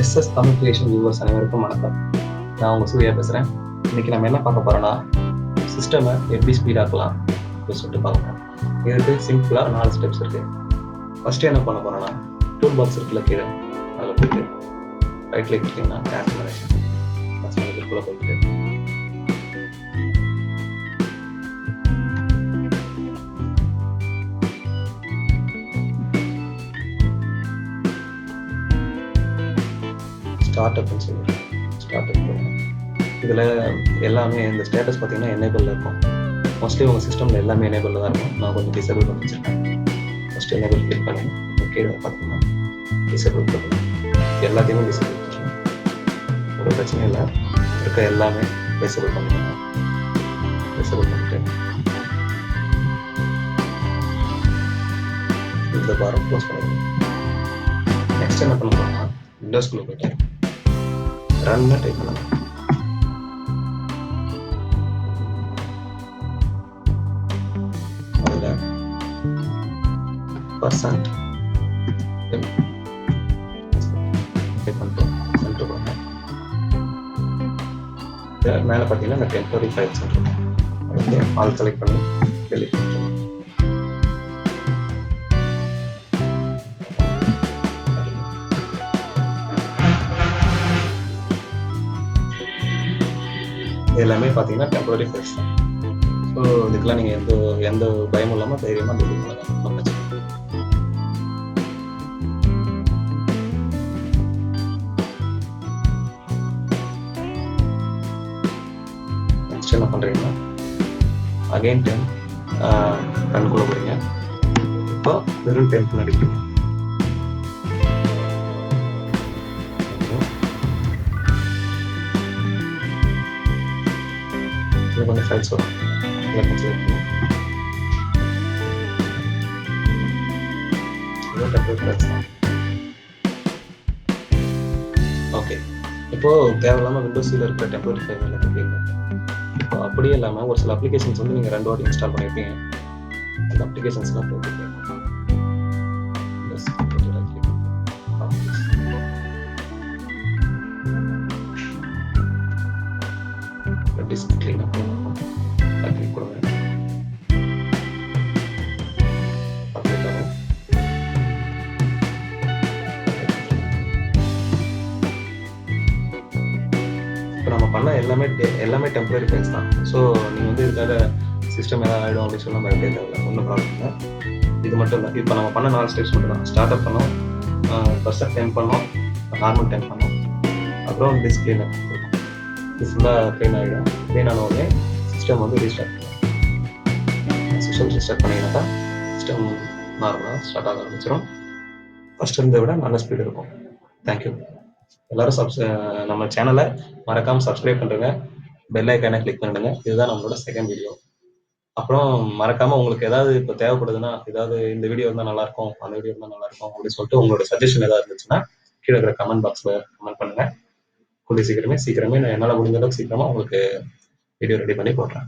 SS Tamil creation viewers அனைவருக்கும் வணக்கம். நான் உங்கள் சூர்யா பேசுகிறேன். இன்றைக்கி நம்ம என்ன பார்க்க போகிறோன்னா, சிஸ்டமை எப்படி ஸ்பீடாக்கலாம் அப்படின்னு சொல்லிட்டு பார்க்கலாம். இதுக்கு சிம்பிளாக 4 ஸ்டெப்ஸ் இருக்குது. ஃபஸ்ட்டு என்ன பண்ண போகிறோன்னா, டூல் பாக்ஸ் இருக்குல்ல கீழே, அதில் போய்ட்டு ரைட் கிளிக் பண்ணிங்கன்னா டிரான்ஸ்ஃபர்மேஷன் ஃபஸ்ட் இதுக்குள்ளே போய்ட்டு ஸ்டார்ட் அப்னு சொல்லுவோம். ஸ்டார்ட் அப் போகணும். இதில் எல்லாமே இந்த ஸ்டேட்டஸ் பார்த்தீங்கன்னா எனேபிளில் இருக்கும். மோஸ்ட்லி உங்கள் சிஸ்டமில் எல்லாமே எனேபிளில் தான் இருக்கும். நான் கொஞ்சம் டிசேபிள் பண்ணி வச்சுருக்கேன். ஃபஸ்ட்டு எனேபிள் கிளிக் பண்ணி கீழே பார்த்தீங்கன்னா டிசேபிள் பண்ணணும். எல்லாத்தையுமே டிசேபிள் பண்ணணும். ஒரு பிரச்சனையும் இல்லை. இருக்க எல்லாமே டிசேபிள் பண்ணிக்கணும். டிசேபிள் பண்ணிட்டு இந்த பாரம் க்ளோஸ் பண்ணிக்கணும். நெக்ஸ்ட் என்ன பண்ண போகிறோம்னா, விண்டோஸ்குள்ளே போய்ட்டு ரன் டைப் பண்ணலாம். அதில் பர்சன்ட் டைப் பண்ணிட்டு சென்டர் பண்ணுங்க. மேலே பார்த்தீங்கன்னா இந்த டெம்பரரி ஃபைல்ஸ் இருக்கும். அதுக்கு ஆல் செலக்ட் பண்ணி டெலிட் பண்ணுறோம். எல்லாமே பார்த்தீங்கன்னா டெம்பரரி ஃபைல்ஸ் தான். ஸோ இதுக்கெல்லாம் நீங்கள் எந்த பயமும் இல்லாமல் தைரியமாக டெலிட் பண்ணலாம். நெக்ஸ்ட் என்ன பண்ணுறீங்கன்னா, அகைன் 10 ரன்குள்ளே போகிறீங்க. இப்போ வெறும் 10 அடிக்கிறீங்க. கொஞ்சம் ஃபைல்ஸ் வரும். ஓகே, இப்போ தேவையில்லாமல் விண்டோஸில் இருக்கிற டெம்பரரி ஃபைல் எல்லாத்தையும் இப்போ அப்படியே இல்லாமல் ஒரு சில அப்ளிகேஷன்ஸ் வந்து நீங்கள் 2 வாட்டி இன்ஸ்டால் பண்ணியிருப்பீங்க. அந்த அப்ளிகேஷன்ஸ்லாம் போட்டுருக்கீங்க. டிஸ்க் கிளீனாக பண்ணணும். கிளிக் கொடுங்க. இப்போ நம்ம பண்ண எல்லாமே டெம்பரரி ஃபைல்ஸ் தான். ஸோ நீங்கள் வந்து இதுக்காக சிஸ்டம் ஏதாவது ஆகிடும் அப்படின்னு சொன்னால் பயப்படவே தேவையில்லை. ஒன்றும் ப்ராப்ளம் இல்லை. இது மட்டும் இல்லை. இப்போ நம்ம பண்ண 4 ஸ்டெப்ஸ் மட்டும் தான். ஸ்டார்ட் அப் பண்ணோம், ஃபர்ஸ்ட் டைம் பண்ணோம், நார்மல் டைம் பண்ணோம், அப்புறம் டிஸ்க் கிளீன் இருக்கும். இது ஃபுல்லாக க்ளீன் ஆகிடும். க்ளீன் ஆன உடனே சிஸ்டம் வந்து ரீஸ்டார்ட் பண்ணுவோம். சிஸ்டம் ரீஸ்டார்ட் பண்ணிங்கனாக்கா சிஸ்டம் நார்மலாக ஸ்டார்ட் ஆக ஆரம்பிச்சிடும். ஃபஸ்ட் இருந்ததை விட நல்ல ஸ்பீடு இருக்கும். தேங்க்யூ. எல்லோரும் நம்ம சேனலை மறக்காமல் சப்ஸ்கிரைப் பண்ணுறேங்க. பெல் ஐக்கானை கிளிக் பண்ணிடுங்க. இதுதான் நம்மளோட செகண்ட் வீடியோ. அப்புறம் மறக்காமல் உங்களுக்கு ஏதாவது இப்போ தேவைப்படுதுன்னா, ஏதாவது இந்த வீடியோ இருந்தால் நல்லாயிருக்கும், அந்த வீடியோ இருந்தால் நல்லாயிருக்கும் அப்படின்னு சொல்லிட்டு உங்களோட சஜஷன் ஏதாவது இருந்துச்சுன்னா கீழே இருக்கிற கமெண்ட் பாக்ஸில் கமெண்ட் பண்ணுங்கள். கூடிய சீக்கிரமே நான் என்னால் முடிஞ்ச அளவுக்கு சீக்கிரமாக உங்களுக்கு வீடியோ ரெடி பண்ணி போடுறேன்.